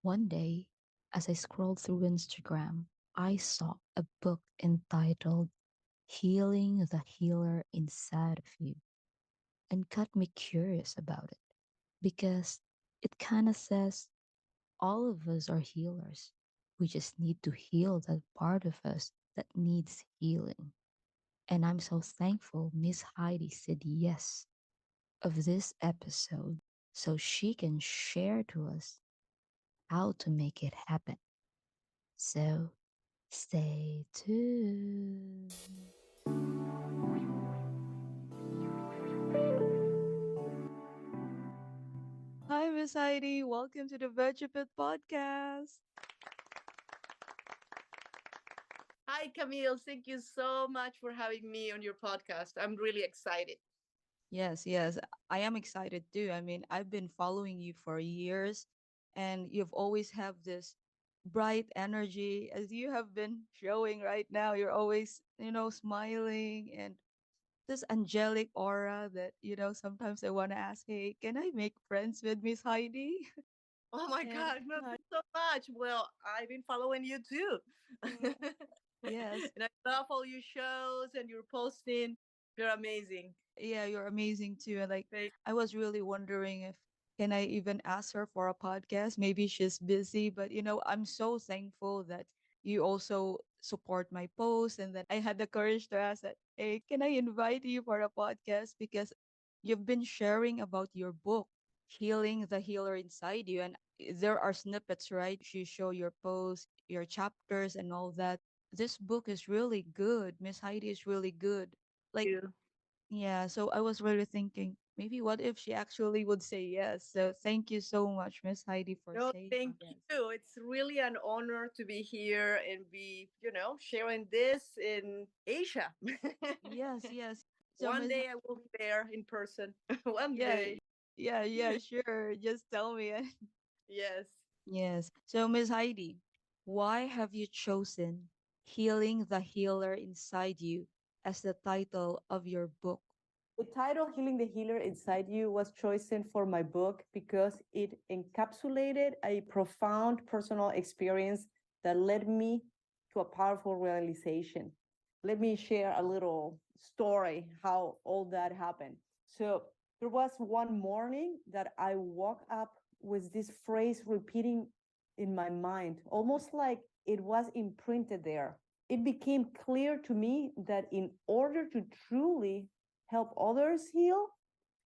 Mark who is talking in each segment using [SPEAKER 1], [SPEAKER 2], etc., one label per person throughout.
[SPEAKER 1] One day, as I scrolled through Instagram, I saw a book entitled Healing the Healer Inside of You and got me curious about it because it kind of says all of us are healers. We just need to heal that part of us that needs healing. And I'm so thankful Miss Heidi said yes of this episode so she can share to us how to make it happen. So stay tuned.
[SPEAKER 2] Hi, Miss Heidi. Welcome to the Vegapet podcast.
[SPEAKER 3] Hi, Camille. Thank you so much for having me on your podcast. I'm really excited.
[SPEAKER 2] Yes, yes, I am excited too. I mean, I've been following you for years, and you've always have this bright energy as you have been showing right now. You're always, smiling and this angelic aura that, sometimes I want to ask, hey, can I make friends with Miss Heidi?
[SPEAKER 3] Oh my
[SPEAKER 2] And
[SPEAKER 3] God, no, thanks so much. Well, I've been following you too.
[SPEAKER 2] uh, yes,
[SPEAKER 3] And I love all your shows and your posting. You're amazing.
[SPEAKER 2] yeah, you're amazing too. And like,
[SPEAKER 3] Thank
[SPEAKER 2] I was really wondering if can I even ask her for a podcast? Maybe she's busy, but I'm so thankful that you also support my post and that I had the courage to ask that, hey, can I invite you for a podcast? Because you've been sharing about your book, Healing the Healer Inside You. And there are snippets, right? You show your posts, your chapters, and all that. This book is really good. Miss Heidi is really good. Like,
[SPEAKER 3] you.
[SPEAKER 2] yeah, so I was really thinking, maybe what if she actually would say yes? So thank you so much, Miss Heidi, for
[SPEAKER 3] No,
[SPEAKER 2] saying
[SPEAKER 3] thank
[SPEAKER 2] yes.
[SPEAKER 3] you. It's really an honor to be here and be, sharing this in Asia.
[SPEAKER 2] Yes, yes. So
[SPEAKER 3] One
[SPEAKER 2] Miss,
[SPEAKER 3] day I will be there in person. One
[SPEAKER 2] yeah,
[SPEAKER 3] day.
[SPEAKER 2] yeah, yeah, sure. Just tell me.
[SPEAKER 3] Yes.
[SPEAKER 2] Yes. So Miss Heidi, why have you chosen Healing the Healer Inside You as the title of your book?
[SPEAKER 4] The title Healing the Healer Inside You was chosen for my book because it encapsulated a profound personal experience that led me to a powerful realization. Let me share a little story how all that happened. So, there was one morning that I woke up with this phrase repeating in my mind, almost like it was imprinted there. It became clear to me that in order to truly help others heal,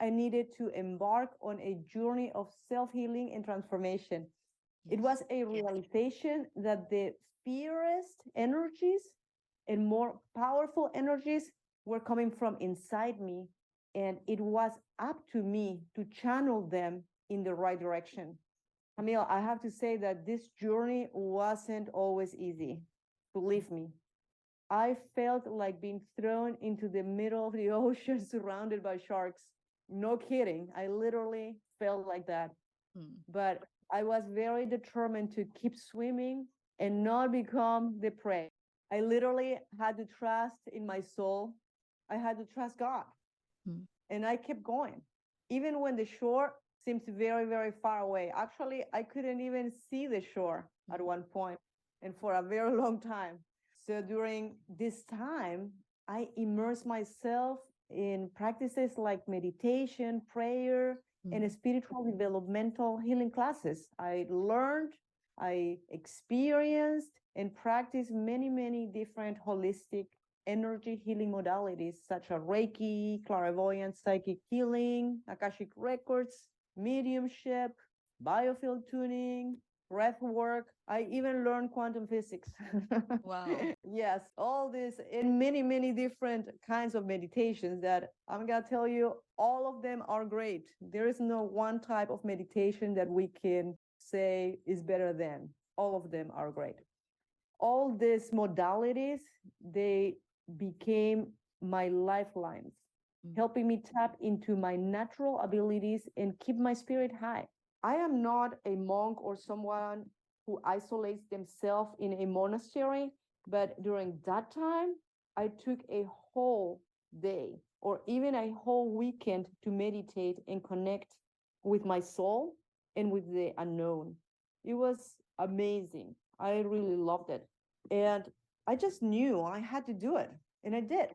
[SPEAKER 4] I needed to embark on a journey of self healing and transformation. It
[SPEAKER 2] Yes.
[SPEAKER 4] was a realization that the fiercest energies and more powerful energies were coming from inside me, and it was up to me to channel them in the right direction. Camille, I have to say that this journey wasn't always easy. Believe me, I felt like being thrown into the middle of the ocean surrounded by sharks. No kidding. I literally felt like that.
[SPEAKER 2] Mm.
[SPEAKER 4] But I was very determined to keep swimming and not become the prey. I literally had to trust in my soul. I had to trust God.
[SPEAKER 2] Mm.
[SPEAKER 4] And I kept going. Even when the shore seems very, very far away. Actually, I couldn't even see the shore at
[SPEAKER 2] Mm.
[SPEAKER 4] one point and for a very long time. So during this time, I immersed myself in practices like meditation, prayer,
[SPEAKER 2] Mm.
[SPEAKER 4] and spiritual developmental healing classes. I learned, I experienced, and practiced many, many different holistic energy healing modalities such as Reiki, clairvoyance, psychic healing, Akashic records, mediumship, biofield tuning, breath work. I even learned quantum physics.
[SPEAKER 2] Wow.
[SPEAKER 4] Yes, all this in many, many different kinds of meditations that I'm going to tell you, all of them are great. There is no one type of meditation that we can say is better than. All of them are great. All these modalities, they became my lifelines,
[SPEAKER 2] Mm.
[SPEAKER 4] helping me tap into my natural abilities and keep my spirit high. I am not a monk or someone who isolates themselves in a monastery, but during that time, I took a whole day or even a whole weekend to meditate and connect with my soul and with the unknown. It was amazing. I really loved it. And I just knew I had to do it. And I did.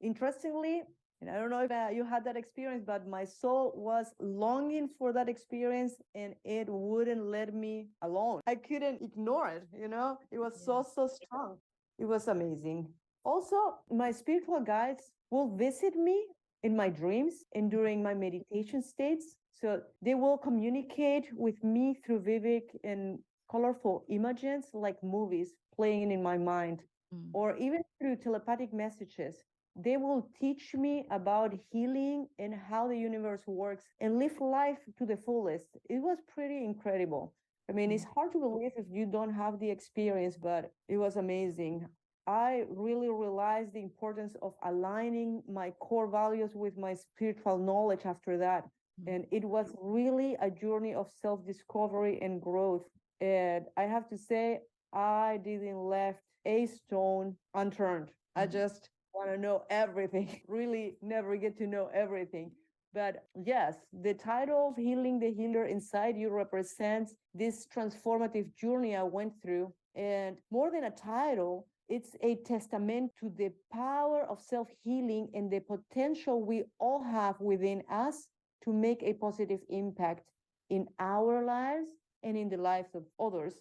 [SPEAKER 4] Interestingly, and I don't know if you had that experience, but my soul was longing for that experience and it wouldn't let me alone. I couldn't ignore it, you know? It was so, so strong. It was amazing. Also, my spiritual guides will visit me in my dreams and during my meditation states. So they will communicate with me through vivid and colorful images like movies playing in my mind,
[SPEAKER 1] Mm.
[SPEAKER 4] or even through telepathic messages. They will teach me about healing and how the universe works and live life to the fullest. It was pretty incredible. I mean, it's
[SPEAKER 1] Mm.
[SPEAKER 4] hard to believe if you don't have the experience, but it was amazing. I really realized the importance of aligning my core values with my spiritual knowledge after that.
[SPEAKER 1] Mm.
[SPEAKER 4] And it was really a journey of self discovery and growth. And I have to say, I didn't left a stone unturned. I
[SPEAKER 1] Mm.
[SPEAKER 4] just want to know everything, really never get to know everything. But yes, the title of Healing the Healer Inside You represents this transformative journey I went through. And more than a title, it's a testament to the power of self healing and the potential we all have within us to make a positive impact in our lives and in the lives of others.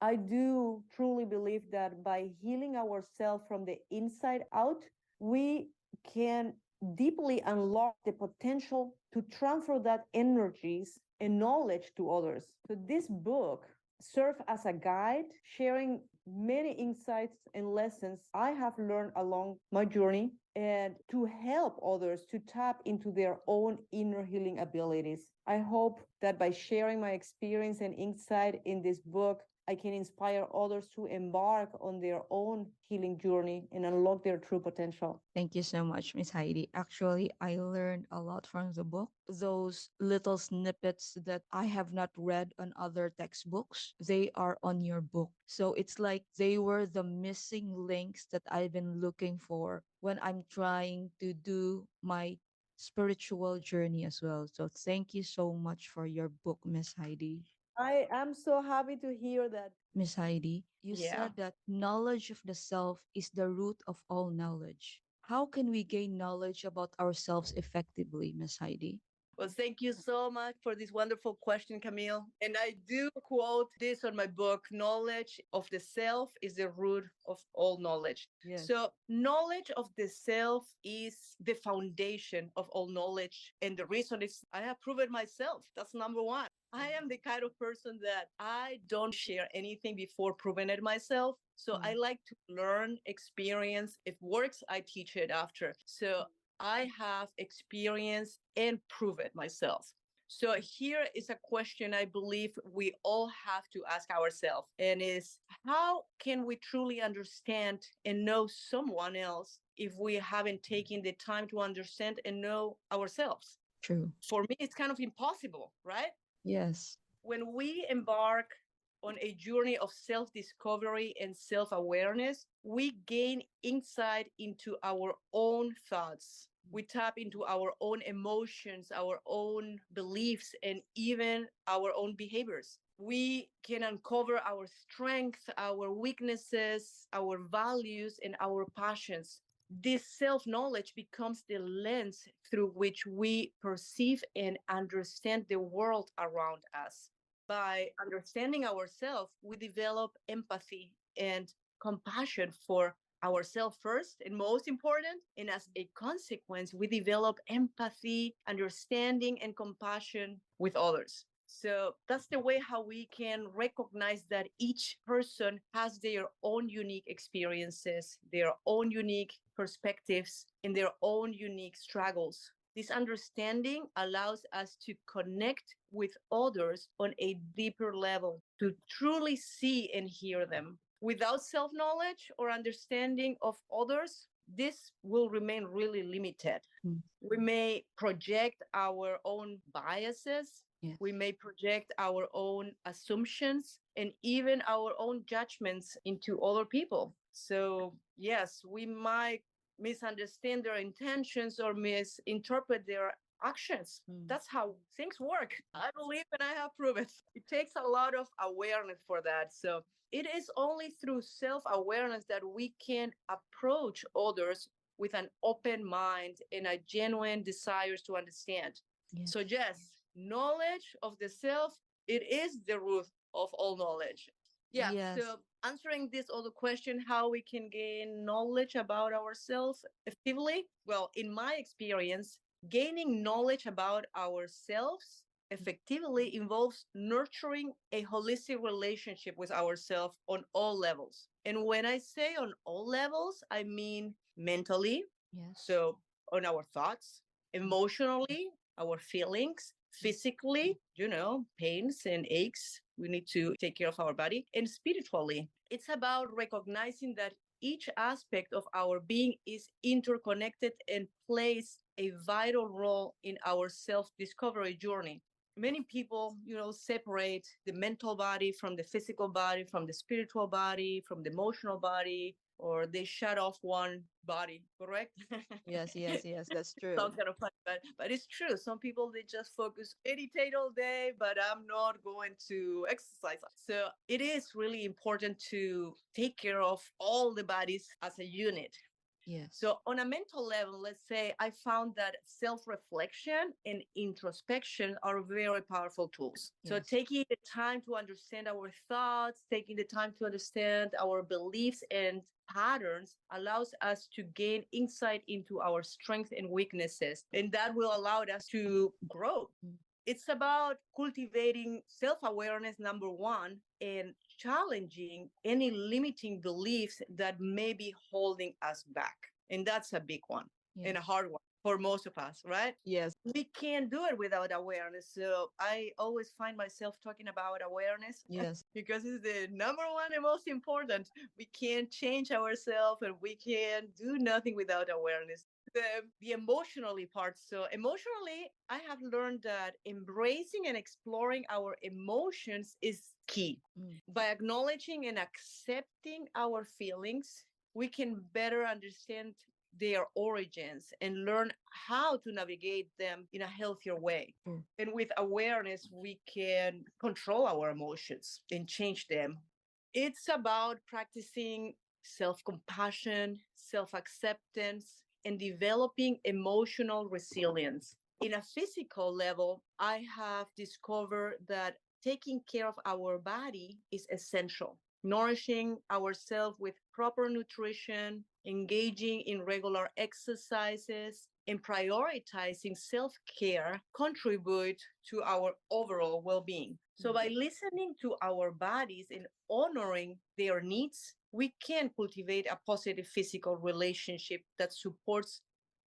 [SPEAKER 4] I do truly believe that by healing ourselves from the inside out, we can deeply unlock the potential to transfer that energies and knowledge to others. So this book serves as a guide, sharing many insights and lessons I have learned along my journey and to help others to tap into their own inner healing abilities. I hope that by sharing my experience and insight in this book, I can inspire others to embark on their own healing journey and unlock their true potential.
[SPEAKER 2] Thank you so much, Miss Heidi. Actually, I learned a lot from the book. Those little snippets that I have not read on other textbooks, they are on your book. So it's like they were the missing links that I've been looking for when I'm trying to do my spiritual journey as well. So thank you so much for your book, Miss Heidi.
[SPEAKER 4] I am so happy to hear that.
[SPEAKER 2] Miss Heidi, you
[SPEAKER 3] Yeah.
[SPEAKER 2] said that knowledge of the self is the root of all knowledge. How can we gain knowledge about ourselves effectively, Miss Heidi?
[SPEAKER 3] Well, thank you so much for this wonderful question, Camille. And I do quote this on my book Knowledge of the self is the root of all knowledge.
[SPEAKER 4] Yes.
[SPEAKER 3] So, knowledge of the self is the foundation of all knowledge. And the reason is I have proven myself. That's number one. I am the kind of person that I don't share anything before proving it myself. So I like to learn, experience. If works, I teach it after. So I have experienced and prove it myself. So here is a question I believe we all have to ask ourselves, and is how can we truly understand and know someone else if we haven't taken the time to understand and know ourselves?
[SPEAKER 2] True.
[SPEAKER 3] For me, it's kind of impossible, right?
[SPEAKER 2] Yes.
[SPEAKER 3] When we embark on a journey of self discovery and self awareness, we gain insight into our own thoughts. We tap into our own emotions, our own beliefs, and even our own behaviors. We can uncover our strengths, our weaknesses, our values, and our passions. This self knowledge becomes the lens through which we perceive and understand the world around us. By understanding ourselves, we develop empathy and compassion for ourselves first and most important. And as a consequence, we develop empathy, understanding, and compassion with others. So that's the way how we can recognize that each person has their own unique experiences, their own unique perspectives, and their own unique struggles. This understanding allows us to connect with others on a deeper level, to truly see and hear them. Without self knowledge or understanding of others, this will remain really limited.
[SPEAKER 2] Mm.
[SPEAKER 3] We may project our own biases,
[SPEAKER 2] Yes.
[SPEAKER 3] we may project our own assumptions and even our own judgments into other people. So, yes, we might misunderstand their intentions or misinterpret their actions.
[SPEAKER 4] Mm.
[SPEAKER 3] That's how things work. I believe and I have proven. It takes a lot of awareness for that. So it is only through self awareness that we can approach others with an open mind and a genuine desire to understand.
[SPEAKER 1] Yes.
[SPEAKER 3] So, yes, knowledge of the self, it is the root of all knowledge. Yeah,
[SPEAKER 1] Yes.
[SPEAKER 3] so answering this other question, how we can gain knowledge about ourselves effectively? Well, in my experience, gaining knowledge about ourselves effectively involves nurturing a holistic relationship with ourselves on all levels. And when I say on all levels, I mean mentally,
[SPEAKER 1] Yes.
[SPEAKER 3] so on our thoughts, emotionally, our feelings, physically, pains and aches. We need to take care of our body, and spiritually. It's about recognizing that each aspect of our being is interconnected and plays a vital role in our self discovery journey. Many people, separate the mental body from the physical body, from the spiritual body, from the emotional body, or they shut off one body, correct?
[SPEAKER 2] Yes, yes, yes, that's true.
[SPEAKER 3] Sounds kind of funny, but it's true. Some people they just focus meditate all day, but I'm not going to exercise. So it is really important to take care of all the bodies as a unit.
[SPEAKER 1] Yes.
[SPEAKER 3] So, on a mental level, let's say I found that self reflection and introspection are very powerful tools. So,
[SPEAKER 1] Yes.
[SPEAKER 3] taking the time to understand our thoughts, taking the time to understand our beliefs and patterns allows us to gain insight into our strengths and weaknesses. And that will allow us to grow.
[SPEAKER 1] Mm.
[SPEAKER 3] It's about cultivating self awareness, number one, and challenging any limiting beliefs that may be holding us back. And that's a big one and a
[SPEAKER 1] Yes.
[SPEAKER 3] hard one for most of us, right?
[SPEAKER 2] Yes.
[SPEAKER 3] We can't do it without awareness. So I always find myself talking about awareness
[SPEAKER 2] Yes.
[SPEAKER 3] because it's the number one and most important. We can't change ourselves and we can't do nothing without awareness. The emotionally part. So emotionally, I have learned that embracing and exploring our emotions is key.
[SPEAKER 1] Mm.
[SPEAKER 3] By acknowledging and accepting our feelings, we can better understand their origins and learn how to navigate them in a healthier way.
[SPEAKER 1] True.
[SPEAKER 3] And with awareness, we can control our emotions and change them. It's about practicing self compassion, self acceptance, and developing emotional resilience. In a physical level, I have discovered that taking care of our body is essential. Nourishing ourselves with proper nutrition, engaging in regular exercises, and prioritizing self care contribute to our overall well being. So, by listening to our bodies and honoring their needs, we can cultivate a positive physical relationship that supports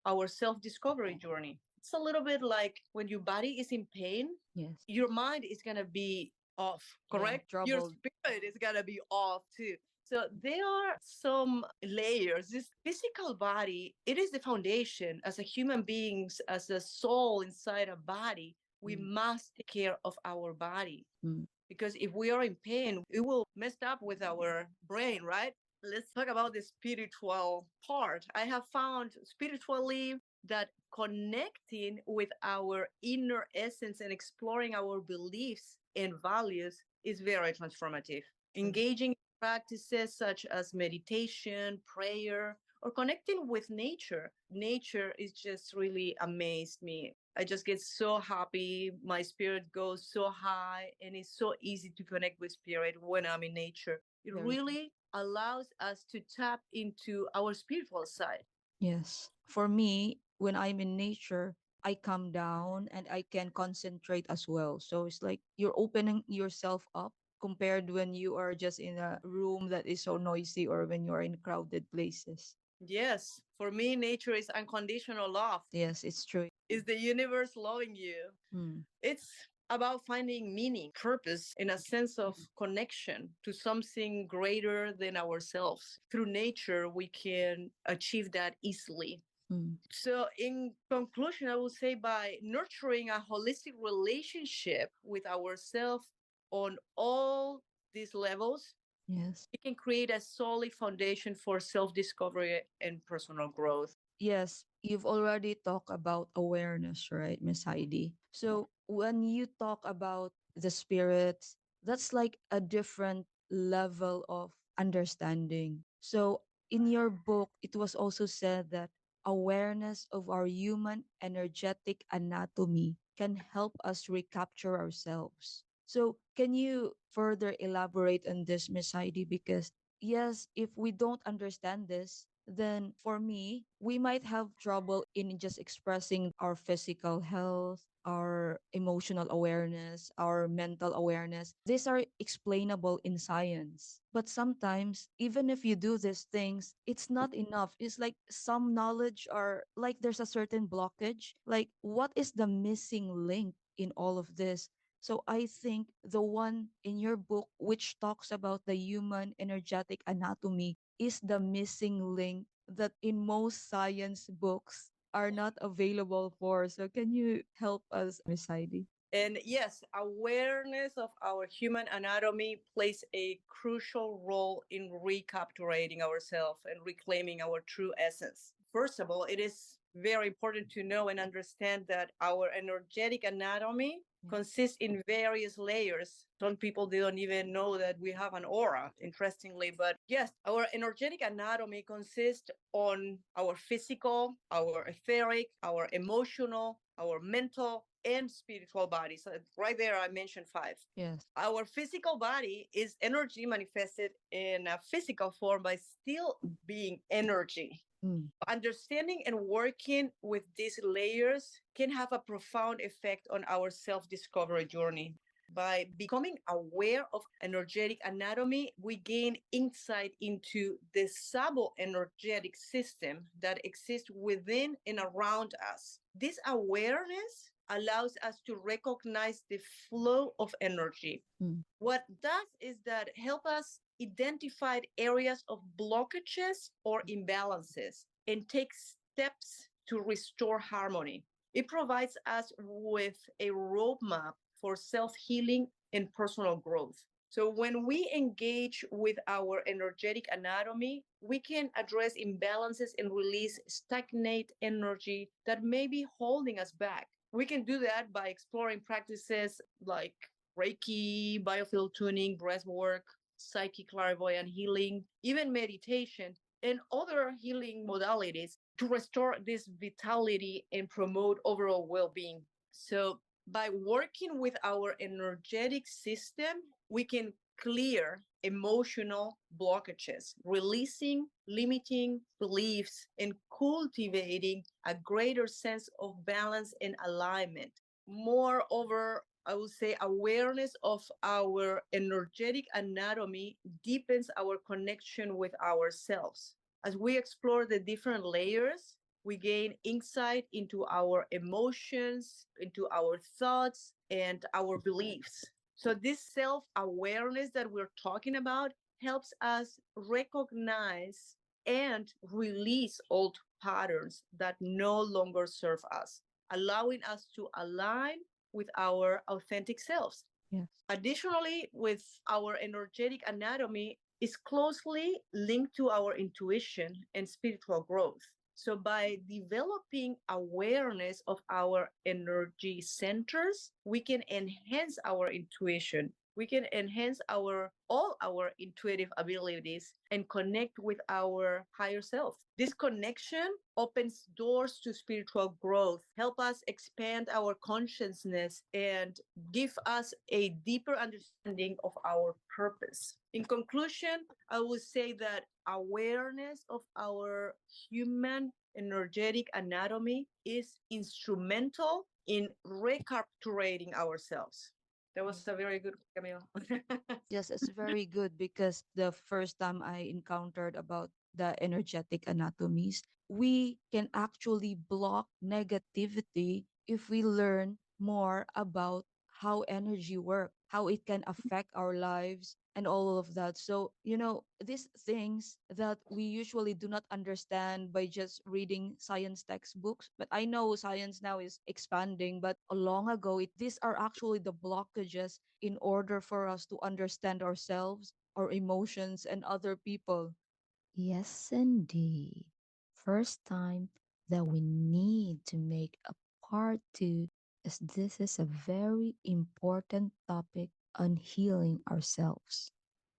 [SPEAKER 3] our self discovery journey. It's a little bit like when your body is in pain,
[SPEAKER 1] Yes.
[SPEAKER 3] your mind is going to be off,
[SPEAKER 2] Yeah,
[SPEAKER 3] correct? Your
[SPEAKER 2] troubled.
[SPEAKER 3] spirit is going to be off too. So there are some layers. This physical body, it is the foundation as a human beings, as a soul inside a body. We
[SPEAKER 1] Mm.
[SPEAKER 3] must take care of our body
[SPEAKER 1] Mm.
[SPEAKER 3] because if we are in pain, it will mess up with our brain, right? Let's talk about the spiritual part. I have found spiritually that connecting with our inner essence and exploring our beliefs and values is very transformative. Engaging in practices such as meditation, prayer, or connecting with nature. Nature is just really amazed me. I just get so happy. My spirit goes so high, and it's so easy to connect with spirit when I'm in nature. It
[SPEAKER 2] Very true.
[SPEAKER 3] really allows us to tap into our spiritual side.
[SPEAKER 1] Yes. For me, when I'm in nature, I calm down and I can concentrate as well. So it's like you're opening yourself up compared when you are just in a room that is so noisy or when you are in crowded places.
[SPEAKER 3] Yes, for me, nature is unconditional love.
[SPEAKER 1] Yes, it's true.
[SPEAKER 3] Is the universe loving you?
[SPEAKER 1] Mm.
[SPEAKER 3] It's about finding meaning, purpose, and a sense of connection to something greater than ourselves. Through nature, we can achieve that easily.
[SPEAKER 1] Mm.
[SPEAKER 3] So, in conclusion, I would say by nurturing a holistic relationship with ourselves on all these levels,
[SPEAKER 1] Yes.
[SPEAKER 3] we can create a solid foundation for self discovery and personal growth.
[SPEAKER 1] Yes.
[SPEAKER 2] you've already talked about awareness, right, Miss Heidi? So when you talk about the spirits, that's like a different level of understanding. So in your book, it was also said that awareness of our human energetic anatomy can help us recapture ourselves. So can you further elaborate on this, Miss Heidi? Because yes, if we don't understand this, then for me, we might have trouble in just expressing our physical health, our emotional awareness, our mental awareness. These are explainable in science. But sometimes, even if you do these things, it's not enough. It's like some knowledge are like there's a certain blockage. Like, what is the missing link in all of this? So I think the one in your book, which talks about the human energetic anatomy, is the missing link that in most science books are not available for. So can you help us, Miss Heidi?
[SPEAKER 3] And yes, awareness of our human anatomy plays a crucial role in recapitulating ourselves and reclaiming our true essence. First of all, it is very important to know and understand that our energetic anatomy consists in various layers. Some people they don't even know that we have an aura, interestingly. But yes, our energetic anatomy consists on our physical, our etheric, our emotional, our mental, and spiritual body. So right there, I mentioned five.
[SPEAKER 2] Yes.
[SPEAKER 3] Our physical body is energy manifested in a physical form by still being energy.
[SPEAKER 2] Mm.
[SPEAKER 3] Understanding and working with these layers can have a profound effect on our self discovery journey. By becoming aware of energetic anatomy, we gain insight into the sub energetic system that exists within and around us. This awareness allows us to recognize the flow of energy.
[SPEAKER 2] Mm.
[SPEAKER 3] What does is that help us identify areas of blockages or imbalances and take steps to restore harmony. It provides us with a roadmap for self-healing and personal growth. So when we engage with our energetic anatomy, we can address imbalances and release stagnate energy that may be holding us back. We can do that by exploring practices like Reiki, biofield tuning, breath work, psychic clairvoyant healing, even meditation, and other healing modalities to restore this vitality and promote overall well being. So, by working with our energetic system, we can clear emotional blockages, releasing limiting beliefs and cultivating a greater sense of balance and alignment. Moreover, I would say awareness of our energetic anatomy deepens our connection with ourselves. As we explore the different layers, we gain insight into our emotions, into our thoughts, and our beliefs. So, this self awareness that we're talking about helps us recognize and release old patterns that no longer serve us, allowing us to align with our authentic selves.
[SPEAKER 2] Yes.
[SPEAKER 3] Additionally, with our energetic anatomy is closely linked to our intuition and spiritual growth. So by developing awareness of our energy centers, we can enhance our intuition. We can enhance our all our intuitive abilities and connect with our higher self. This connection opens doors to spiritual growth, help us expand our consciousness and give us a deeper understanding of our purpose. In conclusion, I would say that awareness of our human energetic anatomy is instrumental in recapitulating ourselves. That was a very good Camille.
[SPEAKER 2] Yes, it's very good because the first time I encountered about the energetic anatomies, we can actually block negativity if we learn more about how energy work, how it can affect our lives and all of that. So, these things that we usually do not understand by just reading science textbooks, but I know science now is expanding, but long ago these are actually the blockages in order for us to understand ourselves, our emotions, and other people.
[SPEAKER 1] Yes, indeed. First time that we need to make a part two, as this is a very important topic on healing ourselves.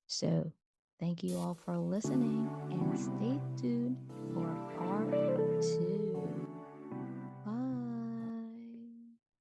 [SPEAKER 1] So, thank you all for listening and stay tuned